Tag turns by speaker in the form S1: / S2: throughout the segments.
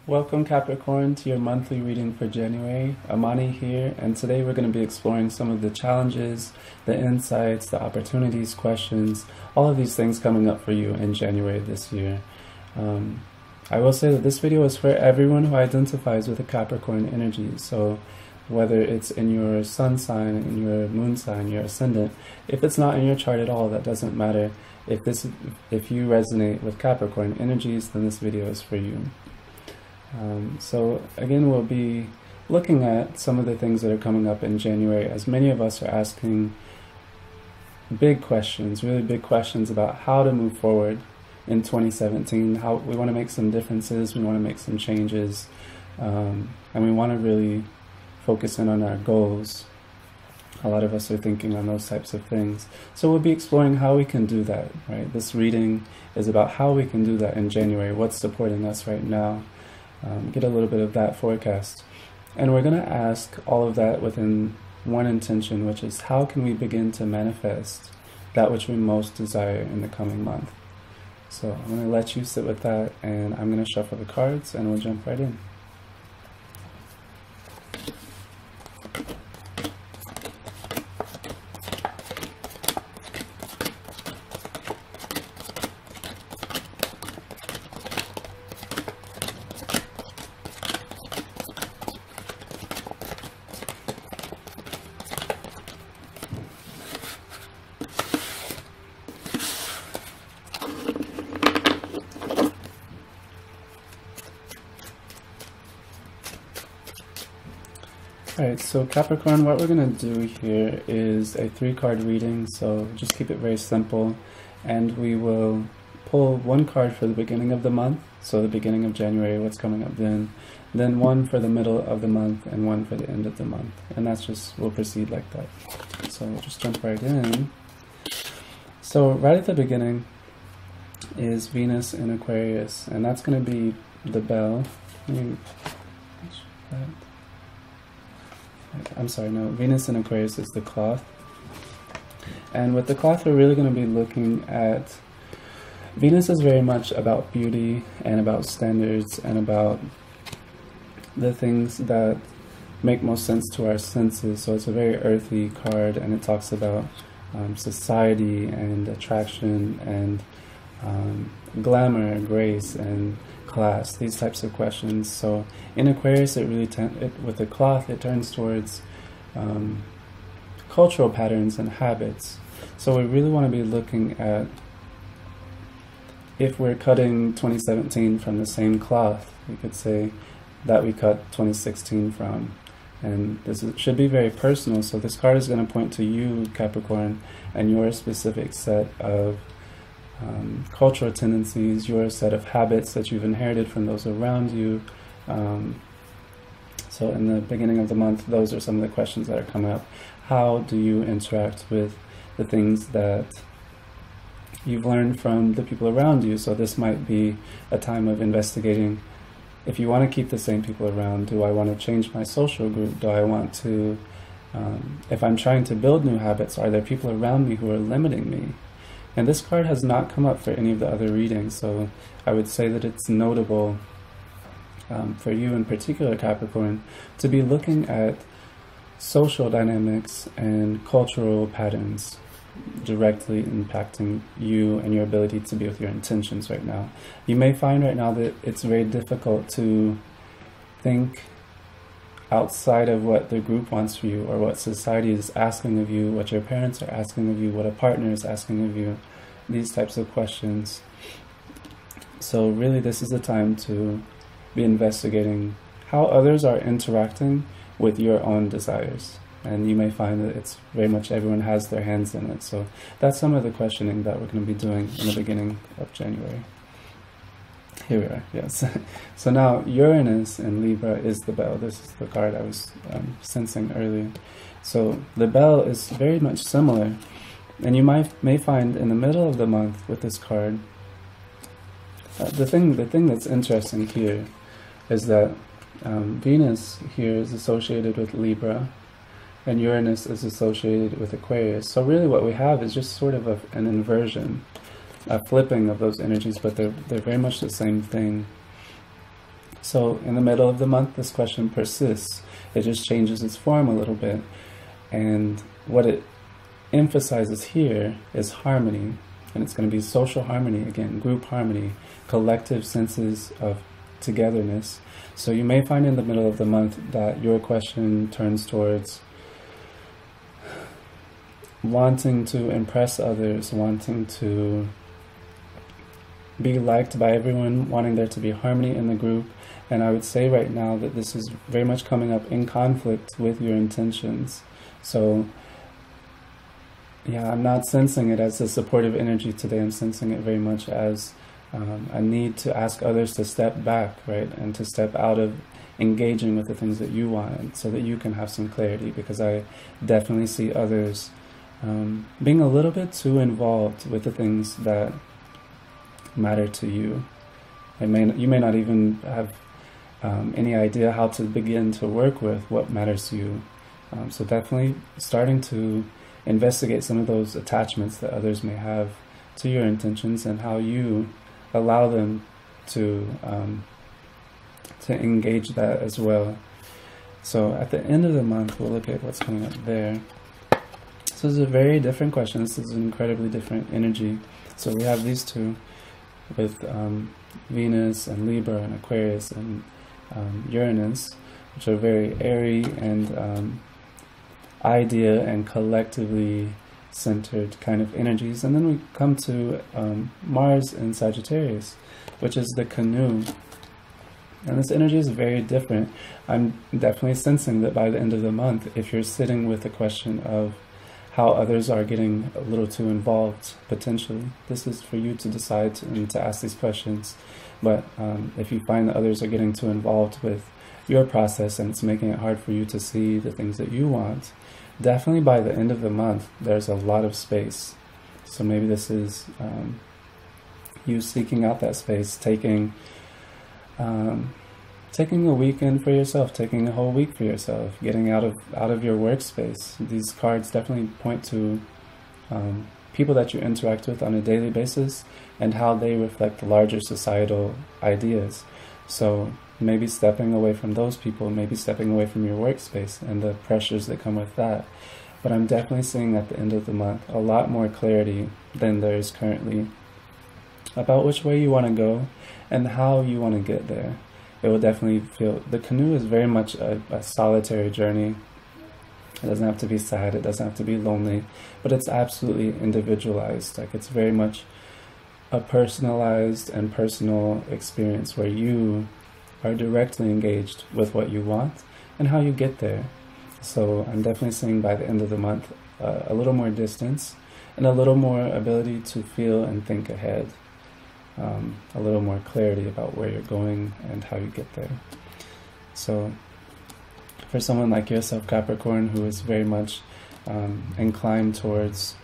S1: Welcome Capricorn to your monthly reading for January. Amani here, and today we're going to be exploring some of the challenges, the insights, the opportunities, questions, all of these things coming up for you in January this year. I will say that this video is for everyone who identifies with the Capricorn energy, so whether it's in your sun sign, in your moon sign, your ascendant, if it's not in your chart at all, that doesn't matter. If you resonate with Capricorn energies, then this video is for you. So again, we'll be looking at some of the things that are coming up in January, as many of us are asking big questions, really big questions about how to move forward in 2017, how we want to make some differences, we want to make some changes, and we want to really focus in on our goals. A lot of us are thinking on those types of things. So we'll be exploring how we can do that, right? This reading is about how we can do that in January, what's supporting us right now. Get a little bit of that forecast. And we're going to ask all of that within one intention, which is how can we begin to manifest that which we most desire in the coming month. So I'm going to let you sit with that, and I'm going to shuffle the cards and we'll jump right in. Alright, so Capricorn, what we're going to do here is a 3-card reading, so just keep it very simple, and we will pull one card for the beginning of the month, so the beginning of January, what's coming up then one for the middle of the month, and one for the end of the month, and that's just, we'll proceed like that. So we'll just jump right in. So right at the beginning is Venus in Aquarius, and that's going to be the bell. I'm sorry, no, Venus in Aquarius is the cloth. And with the cloth, we're really going to be looking at, Venus is very much about beauty and about standards and about the things that make most sense to our senses. So it's a very earthy card, and it talks about society and attraction and glamour, grace, and class, these types of questions. So in Aquarius, it really with the cloth, it turns towards cultural patterns and habits. So we really want to be looking at, if we're cutting 2017 from the same cloth, we could say that we cut 2016 from. And should be very personal. So this card is going to point to you, Capricorn, and your specific set of cultural tendencies, your set of habits that you've inherited from those around you. So in the beginning of the month, those are some of the questions that are coming up. How do you interact with the things that you've learned from the people around you? So this might be a time of investigating, if you want to keep the same people around, do I want to change my social group? Do I want to, if I'm trying to build new habits, are there people around me who are limiting me? And this card has not come up for any of the other readings, so I would say that it's notable for you in particular, Capricorn, to be looking at social dynamics and cultural patterns directly impacting you and your ability to be with your intentions right now. You may find right now that it's very difficult to think outside of what the group wants for you, or what society is asking of you, what your parents are asking of you, what a partner is asking of you, these types of questions. So really this is the time to be investigating how others are interacting with your own desires. And you may find that it's very much everyone has their hands in it. So that's some of the questioning that we're going to be doing in the beginning of January. Here we are, yes. So now Uranus in Libra is the bell. This is the card I was sensing earlier. So the bell is very much similar. And you may find in the middle of the month with this card, the thing that's interesting here is that Venus here is associated with Libra, and Uranus is associated with Aquarius. So really what we have is just sort of an inversion, a flipping of those energies, but they're very much the same thing. So in the middle of the month, this question persists. It just changes its form a little bit. And what it emphasizes here is harmony. And it's going to be social harmony, again, group harmony, collective senses of togetherness. So you may find in the middle of the month that your question turns towards wanting to impress others, wanting to be liked by everyone, wanting there to be harmony in the group. And I would say right now that this is very much coming up in conflict with your intentions. So yeah, I'm not sensing it as a supportive energy today. I'm sensing it very much as a need to ask others to step back, right? And to step out of engaging with the things that you want so that you can have some clarity, because I definitely see others being a little bit too involved with the things that matter to you. You may not even have any idea how to begin to work with what matters to you. So definitely starting to investigate some of those attachments that others may have to your intentions and how you allow them to engage that as well. So at the end of the month, we'll look at what's coming up there. So this is a very different question. This is an incredibly different energy. So we have these two with Venus and Libra and Aquarius and Uranus, which are very airy and idea and collectively centered kind of energies. And then we come to Mars in Sagittarius, which is the canoe. And this energy is very different. I'm definitely sensing that by the end of the month, if you're sitting with the question of how others are getting a little too involved, potentially, this is for you to decide to ask these questions. But if you find that others are getting too involved with your process and it's making it hard for you to see the things that you want, definitely by the end of the month, there's a lot of space. So maybe this is you seeking out that space, taking a weekend for yourself, taking a whole week for yourself, getting out of your workspace. These cards definitely point to people that you interact with on a daily basis and how they reflect larger societal ideas. So maybe stepping away from those people, maybe stepping away from your workspace and the pressures that come with that. But I'm definitely seeing at the end of the month a lot more clarity than there is currently about which way you want to go and how you want to get there. It will definitely feel, the canoe is very much a solitary journey. It doesn't have to be sad, it doesn't have to be lonely, but it's absolutely individualized. Like, it's very much a personalized and personal experience where you are directly engaged with what you want and how you get there. So I'm definitely seeing by the end of the month a little more distance and a little more ability to feel and think ahead. A little more clarity about where you're going and how you get there. So for someone like yourself, Capricorn, who is very much inclined towards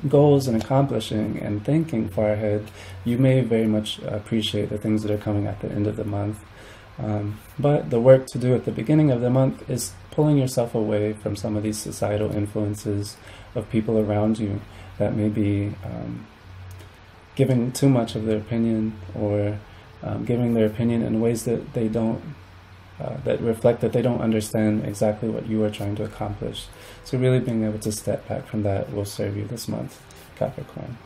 S1: goals and accomplishing and thinking far ahead, you may very much appreciate the things that are coming at the end of the month. But the work to do at the beginning of the month is pulling yourself away from some of these societal influences of people around you that may be giving too much of their opinion, or giving their opinion in ways that they don't, that reflect that they don't understand exactly what you are trying to accomplish. So really being able to step back from that will serve you this month, Capricorn.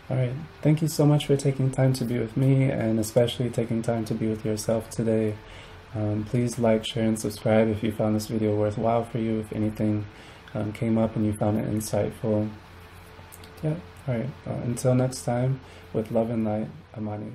S1: All right, thank you so much for taking time to be with me, and especially taking time to be with yourself today. Please like, share, and subscribe if you found this video worthwhile for you, if anything came up and you found it insightful. Yeah. All right, until next time, with love and light, Amani.